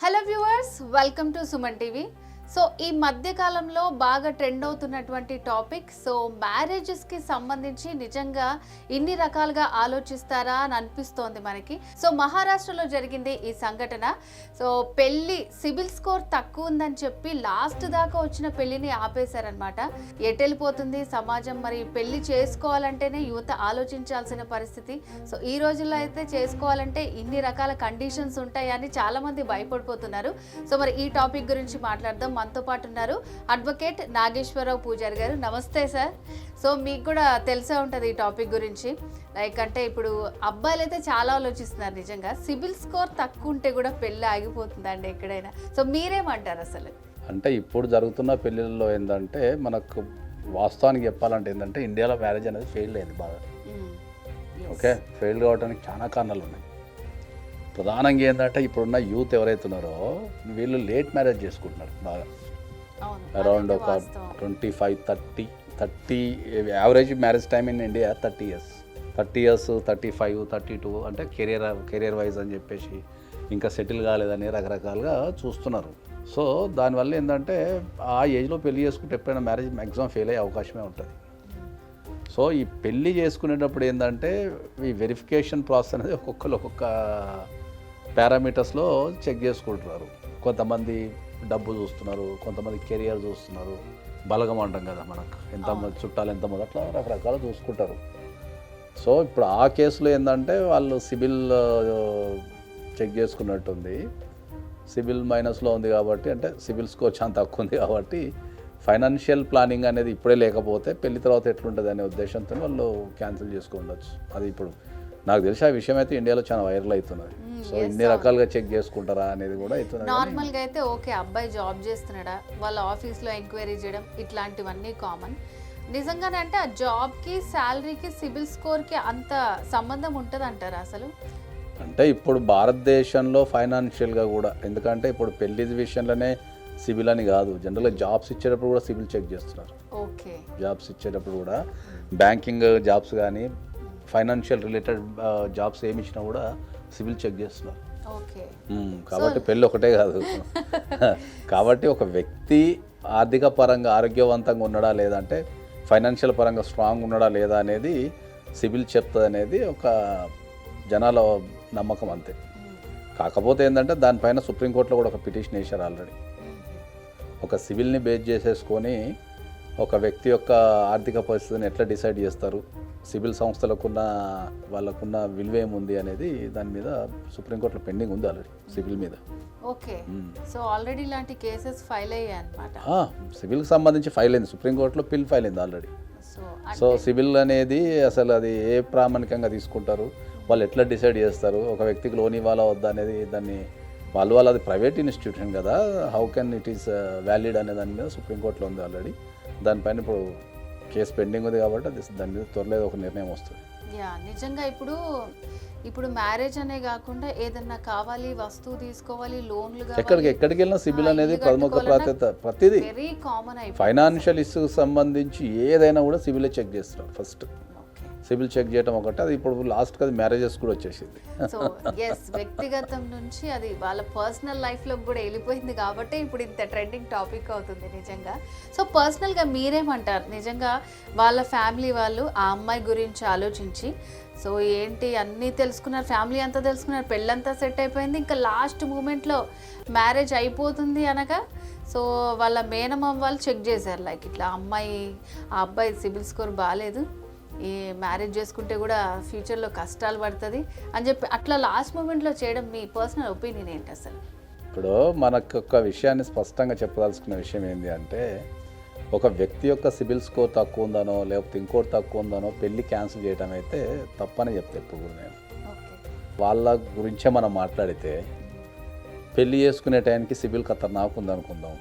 Hello viewers, welcome to Suman TV. So ఈ మధ్య కాలంలో బాగా ట్రెండ్ అవుతున్నటువంటి టాపిక్ మ్యారేజెస్కి సంబంధించి నిజంగా ఇన్ని రకాలుగా ఆలోచిస్తారా అని అనిపిస్తోంది మనకి. సో మహారాష్ట్రలో జరిగింది ఈ సంఘటన. సో పెళ్లి సిబిల్ స్కోర్ తక్కువ ఉందని చెప్పి లాస్ట్ దాకా వచ్చిన పెళ్లిని ఆపేశారనమాట. ఎటెళ్ళిపోతుంది సమాజం, మరి పెళ్లి చేసుకోవాలంటేనే యువత ఆలోచించాల్సిన పరిస్థితి. సో ఈ రోజుల్లో అయితే చేసుకోవాలంటే ఇన్ని రకాల కండిషన్స్ ఉంటాయని చాలా మంది భయపడిపోతున్నారు. సో మరి ఈ టాపిక్ గురించి మాట్లాడదాం. మనతో పాటు ఉన్నారు అడ్వకేట్ నాగేశ్వరరావు పూజారి గారు. నమస్తే సార్. సో మీకు కూడా తెలిసే ఉంటుంది ఈ టాపిక్ గురించి. లైక్ అంటే ఇప్పుడు అబ్బాయిలు అయితే చాలా ఆలోచిస్తున్నారు. నిజంగా సిబిల్ స్కోర్ తక్కువ ఉంటే కూడా పెళ్ళి ఆగిపోతుందండి ఎక్కడైనా. సో మీరేమంటారు అసలు? అంటే ఇప్పుడు జరుగుతున్న పెళ్ళిళ్ళలో ఏంటంటే మనకు వాస్తవానికి చెప్పాలంటే ఏంటంటే ఇండియాలో మ్యారేజ్ అనేది ఫెయిల్ అయింది బాగా. ఓకే, ఫెయిల్ కావడానికి చాలా కారణాలు ఉన్నాయి. ప్రధానంగా ఏంటంటే ఇప్పుడున్న యూత్ ఎవరైతే ఉన్నారో వీళ్ళు లేట్ మ్యారేజ్ చేసుకుంటున్నారు బాగా. అరౌండ్ ఒక 25-30 average marriage time in India 30 years, 35, 32 అంటే కెరియర్ వైజ్ అని చెప్పేసి ఇంకా సెటిల్ కాలేదని రకరకాలుగా చూస్తున్నారు. సో దానివల్ల ఏంటంటే ఆ ఏజ్లో పెళ్లి చేసుకుంటే ఎప్పుడైనా మ్యారేజ్ మ్యాక్సిమం ఫెయిల్ అయ్యే అవకాశమే ఉంటుంది. సో ఈ పెళ్ళి చేసుకునేటప్పుడు ఏంటంటే ఈ వెరిఫికేషన్ ప్రాసెస్ అనేది ఒక్కొక్క పారామీటర్స్లో చెక్ చేసుకుంటున్నారు. కొంతమంది డబ్బు చూస్తున్నారు, కొంతమంది కెరియర్ చూస్తున్నారు, బలగం అంటాం కదా మనకు, ఎంతమంది చుట్టాలు ఎంతమంది, అట్లా రకరకాలు చూసుకుంటారు. సో ఇప్పుడు ఆ కేసులో ఏంటంటే వాళ్ళు సిబిల్ చెక్ చేసుకున్నట్టుంది. సిబిల్ మైనస్లో ఉంది కాబట్టి, అంటే సిబిల్ స్కోర్ చాలా తక్కువ ఉంది కాబట్టి ఫైనాన్షియల్ ప్లానింగ్ అనేది ఇప్పుడే లేకపోతే పెళ్లి తర్వాత ఎట్లుంటుంది అనే ఉద్దేశంతో వాళ్ళు క్యాన్సిల్ చేసుకోవచ్చు. అది ఇప్పుడు నాకు తెలిసి ఆ విషయం అయితే ఇండియాలో చాలా వైరల్ అవుతున్నది. సో ఇన్ని రకాలుగా చెక్ చేసుకుంటారా అనేది కూడా అవుతుంది. నార్మల్గా అయితే ఓకే, అబ్బాయి జాబ్ చేస్తున్నాడా, వాళ్ళ ఆఫీస్లో ఎంక్వైరీ చేయడం ఇట్లాంటివన్నీ కామన్. నిజంగానే అంటే ఆ జాబ్కి, శాలరీకి, సిబిల్ స్కోర్కి అంత సంబంధం ఉంటుంది అంటారా అసలు? అంటే ఇప్పుడు భారతదేశంలో ఫైనాన్షియల్గా కూడా, ఎందుకంటే ఇప్పుడు పెళ్లి విషయంలోనే సిబిల్ అని కాదు, జనరల్గా జాబ్స్ ఇచ్చేటప్పుడు కూడా సిబిల్ చెక్ చేస్తున్నారు. ఓకే, జాబ్స్ ఇచ్చేటప్పుడు కూడా బ్యాంకింగ్ జాబ్స్ కానీ ఫైనాన్షియల్ రిలేటెడ్ జాబ్స్ ఏమి ఇచ్చినా కూడా సిబిల్ చెక్ చేస్తున్నారు. కాబట్టి పెళ్ళి ఒకటే కాదు. కాబట్టి ఒక వ్యక్తి ఆర్థిక పరంగా ఆరోగ్యవంతంగా ఉన్నాడా లేదా, అంటే ఫైనాన్షియల్ పరంగా స్ట్రాంగ్ ఉన్నాడా లేదా అనేది సిబిల్ చెప్తుంది అనేది ఒక జనాల నమ్మకం అంతే. కాకపోతే ఏంటంటే దానిపైన సుప్రీంకోర్టులో కూడా ఒక పిటిషన్ వేశారు ఆల్రెడీ. ఒక సివిల్ని బేస్ చేసేసుకొని ఒక వ్యక్తి యొక్క ఆర్థిక పరిస్థితిని ఎట్లా డిసైడ్ చేస్తారు, సివిల్ సంస్థలకున్న వాళ్ళకున్న విలువ ఏముంది అనేది దాని మీద సుప్రీంకోర్టులో పెండింగ్ ఉంది ఆల్రెడీ సివిల్ మీద. ఓకే, సో ఆల్రెడీ ఇలాంటి కేసెస్ ఫైల్ అయ్యాయి అన్నమాట. సివిల్కి సంబంధించి ఫైల్ అయింది, సుప్రీంకోర్టులో పిల్ ఫైల్ అయింది ఆల్రెడీ. సో సివిల్ అనేది అసలు అది ఏ ప్రామాణికంగా తీసుకుంటారు, వాళ్ళు ఎట్లా డిసైడ్ చేస్తారు, ఒక వ్యక్తికి లోన్ ఇవ్వాలా వద్దా అనేది, దాన్ని వాళ్ళు అది ప్రైవేట్ ఇన్స్టిట్యూషన్ కదా, how can it is valid అనే దాని మీద సుప్రీంకోర్టులో ఉంది ఆల్రెడీ. దానిపైన ఇప్పుడు కేసు పెండింగ్ ఉంది కాబట్టి అది దాని మీద త్వరలో ఒక నిర్ణయం వస్తుంది. నిజంగా ఇప్పుడు మ్యారేజ్ అనే కాకుండా ఏదన్నా కావాలి, వస్తువు తీసుకోవాలి, లోన్లు ఎక్కడికి వెళ్ళినా సిబిల్ అనేది ప్రముఖ ప్రాధాన్యత. ప్రతిదీ వెరీ కామన్. ఫైనాన్షియల్ ఇష్యూకి సంబంధించి ఏదైనా కూడా సిబిలే చెక్ చేస్తున్నారు. ఫస్ట్ సిబిల్ చెక్ చేయడం ఒకటి, అది ఇప్పుడు లాస్ట్కి అది మ్యారేజెస్ కూడా వచ్చేసింది. సో ఎస్, వ్యక్తిగతం నుంచి అది వాళ్ళ పర్సనల్ లైఫ్లో కూడా వెళ్ళిపోయింది కాబట్టి ఇప్పుడు ఇంత ట్రెండింగ్ టాపిక్ అవుతుంది నిజంగా. సో పర్సనల్గా మీరేమంటారు? నిజంగా వాళ్ళ ఫ్యామిలీ వాళ్ళు ఆ అమ్మాయి గురించి ఆలోచించి సో ఏంటి అన్నీ తెలుసుకున్నారు, ఫ్యామిలీ అంతా తెలుసుకున్నారు, పెళ్ళంతా సెట్ అయిపోయింది, ఇంకా లాస్ట్ మూమెంట్లో మ్యారేజ్ అయిపోతుంది అనగా సో వాళ్ళ మేనమామ వాళ్ళు చెక్ చేశారు, లైక్ ఇట్లా ఆ అబ్బాయి సిబిల్ స్కోర్ బాగాలేదు, ఈ మ్యారేజ్ చేసుకుంటే కూడా ఫ్యూచర్లో కష్టాలు పడుతుంది అని చెప్పి అట్లా లాస్ట్ మూమెంట్లో చేయడం మీ పర్సనల్ ఒపీనియన్ ఏంటి అసలు? ఇప్పుడు మనకు ఒక విషయాన్ని స్పష్టంగా చెప్పదలుచుకున్న విషయం ఏంటి అంటే, ఒక వ్యక్తి యొక్క సిబిల్ స్కోర్ తక్కువ ఉందనో లేకపోతే ఇంకోటి తక్కువ ఉందనో పెళ్ళి క్యాన్సిల్ చేయడం అయితే తప్పని చెప్తే ఇప్పుడు కూడా నేను. వాళ్ళ గురించే మనం మాట్లాడితే పెళ్ళి చేసుకునే టైంకి సిబిల్ ఖతర్నాక్ ఉందనుకుందాం.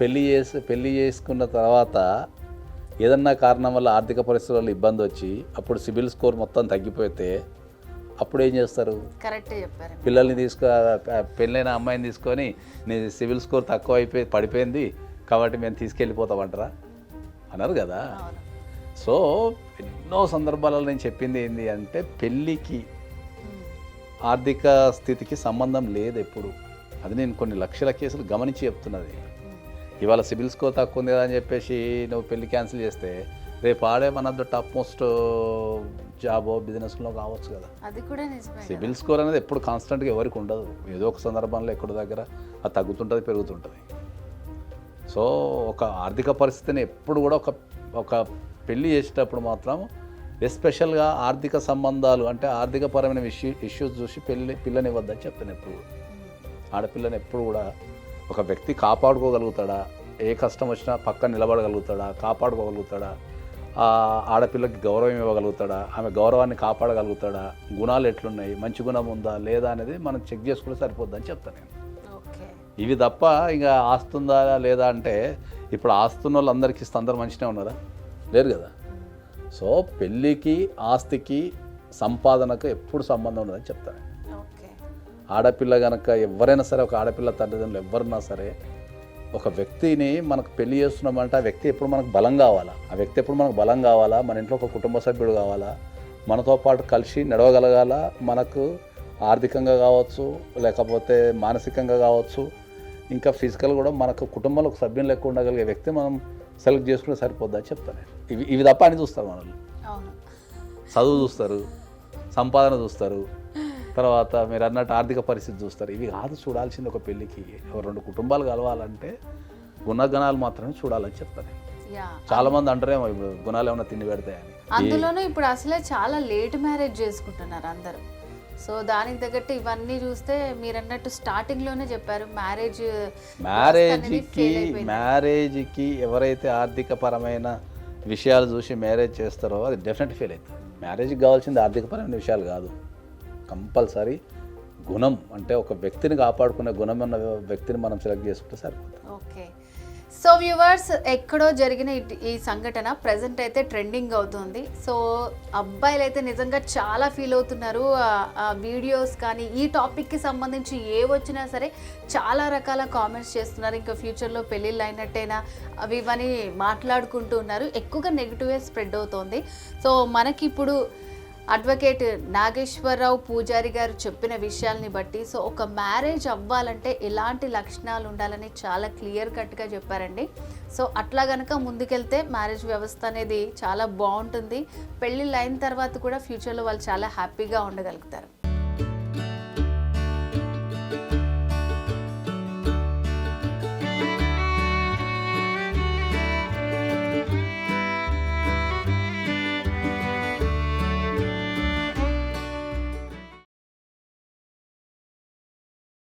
పెళ్ళి చేసుకున్న తర్వాత ఏదన్నా కారణం వల్ల ఆర్థిక పరిస్థితుల్లో ఇబ్బంది వచ్చి అప్పుడు సిబిల్ స్కోర్ మొత్తం తగ్గిపోతే అప్పుడు ఏం చేస్తారు? కరెక్టే చెప్పారు. పిల్లల్ని పెళ్ళైన అమ్మాయిని తీసుకొని నీ సిబిల్ స్కోర్ తక్కువ పడిపోయింది కాబట్టి మేము తీసుకెళ్ళిపోతామంటారా? అన్నారు కదా. సో ఎన్నో సందర్భాలలో నేను చెప్పింది ఏంటి అంటే, పెళ్ళికి ఆర్థిక స్థితికి సంబంధం లేదు ఎప్పుడు. అది నేను కొన్ని లక్షల కేసులు గమనించి చెప్తున్నది. ఇవాళ సిబిల్ స్కోర్ తక్కువ ఉంది కదా అని చెప్పేసి నువ్వు పెళ్లి క్యాన్సిల్ చేస్తే రేపు ఆడే one of the top most జాబో బిజినెస్లో కావచ్చు కదా. అది కూడా నిజమే. సిబిల్ స్కోర్ అనేది ఎప్పుడు కాన్స్టెంట్గా ఎవరికి ఉండదు, ఏదో ఒక సందర్భంలో ఎక్కడి దగ్గర అది తగ్గుతుంటుంది, పెరుగుతుంటుంది. సో ఒక ఆర్థిక పరిస్థితిని ఎప్పుడు కూడా ఒక పెళ్ళి చేసేటప్పుడు మాత్రం ఎస్పెషల్గా ఆర్థిక సంబంధాలు అంటే ఆర్థికపరమైన ఇష్యూస్ చూసి పిల్లనివ్వద్దని చెప్తాను ఎప్పుడు. ఆడపిల్లని ఎప్పుడు కూడా ఒక వ్యక్తి కాపాడుకోగలుగుతాడా, ఏ కష్టం వచ్చినా పక్కన నిలబడగలుగుతాడా, కాపాడుకోగలుగుతాడా, ఆడపిల్లకి గౌరవం ఇవ్వగలుగుతాడా, ఆమె గౌరవాన్ని కాపాడగలుగుతాడా, గుణాలు ఎట్లున్నాయి, మంచి గుణం ఉందా లేదా అనేది మనం చెక్ చేసుకుంటే సరిపోద్దని చెప్తాను నేను. ఇవి తప్ప ఇంకా ఆస్తుందా లేదా అంటే ఇప్పుడు ఆస్తున్న వాళ్ళందరికీ అందరూ మంచిగా ఉన్నారా? లేరు కదా. సో పెళ్ళికి ఆస్తికి సంపాదనకు ఎప్పుడు సంబంధం ఉండదని చెప్తాను. ఆడపిల్ల కనుక ఎవరైనా సరే, ఒక ఆడపిల్ల తల్లిదండ్రులు ఎవరైనా సరే ఒక వ్యక్తిని మనకు పెళ్లి చేస్తున్నామంటే ఆ వ్యక్తి ఎప్పుడు మనకు బలం కావాలా, ఆ వ్యక్తి ఎప్పుడు మనకు బలం కావాలా, మన ఇంట్లో ఒక కుటుంబ సభ్యుడు కావాలా, మనతో పాటు కలిసి నడవగలగాల, మనకు ఆర్థికంగా కావచ్చు లేకపోతే మానసికంగా కావచ్చు ఇంకా ఫిజికల్ కూడా మనకు కుటుంబంలో ఒక సభ్యులు లెక్క ఉండగలిగే వ్యక్తి మనం సెలెక్ట్ చేసుకుంటే సరిపోద్దని చెప్తాను. ఇవి తప్ప అని చూస్తారు మనల్ని. చదువు చూస్తారు, సంపాదన చూస్తారు, తర్వాత మీరు అన్నట్టు ఆర్థిక పరిస్థితి చూస్తారు. ఇవి కాదు చూడాల్సింది. ఒక పెళ్ళికి రెండు కుటుంబాలు కలవాలంటే గుణగణాలు మాత్రమే చూడాలని చెప్తాను. చాలా మంది అంటారేమో ఇప్పుడు గుణాలు ఏమైనా తిండి పెడతాయని. అందులోనూ ఇప్పుడు అసలే చాలా లేట్ మ్యారేజ్ చేసుకుంటున్నారు అందరూ. సో దానికి తగ్గట్టు ఇవన్నీ చూస్తే మీరు అన్నట్టు స్టార్టింగ్లోనే చెప్పారు మ్యారేజ్కి ఎవరైతే ఆర్థిక పరమైన విషయాలు చూసి మ్యారేజ్ చేస్తారో అది డెఫినెట్ ఫెయిల్ అవుతుంది. మ్యారేజ్కి కావాల్సింది ఆర్థికపరమైన విషయాలు కాదు, కంపల్సరీ గుణం. అంటే ఒక వ్యక్తిని కాపాడుకునే గుణం ఉన్న వ్యక్తిని మనం సెలెక్ట్ చేసుకుంటే సరిపోతుంది. ఓకే. సో వ్యూవర్స్, ఎక్కడో జరిగిన ఈ సంఘటన ప్రజెంట్ అయితే ట్రెండింగ్ అవుతుంది. సో అబ్బాయిలు అయితే నిజంగా చాలా ఫీల్ అవుతున్నారు. ఆ వీడియోస్ కానీ ఈ టాపిక్కి సంబంధించి ఏ వచ్చినా సరే చాలా రకాల కామెంట్స్ చేస్తున్నారు. ఇంకా ఫ్యూచర్లో పెళ్ళిళ్ళు అయినట్టేనా అవి ఇవని మాట్లాడుకుంటూ ఉన్నారు. ఎక్కువగా నెగిటివే స్ప్రెడ్ అవుతోంది. సో మనకి ఇప్పుడు అడ్వకేట్ నాగేశ్వరరావు పూజారి గారు చెప్పిన విషయాల్ని బట్టి సో ఒక మ్యారేజ్ అవ్వాలంటే ఎలాంటి లక్షణాలు ఉండాలని చాలా క్లియర్ కట్గా చెప్పారండి. సో అట్లా కనుక ముందుకెళ్తే మ్యారేజ్ వ్యవస్థ అనేది చాలా బాగుంటుంది. పెళ్ళిళ్ళు అయిన తర్వాత కూడా ఫ్యూచర్లో వాళ్ళు చాలా హ్యాపీగా ఉండగలుగుతారు.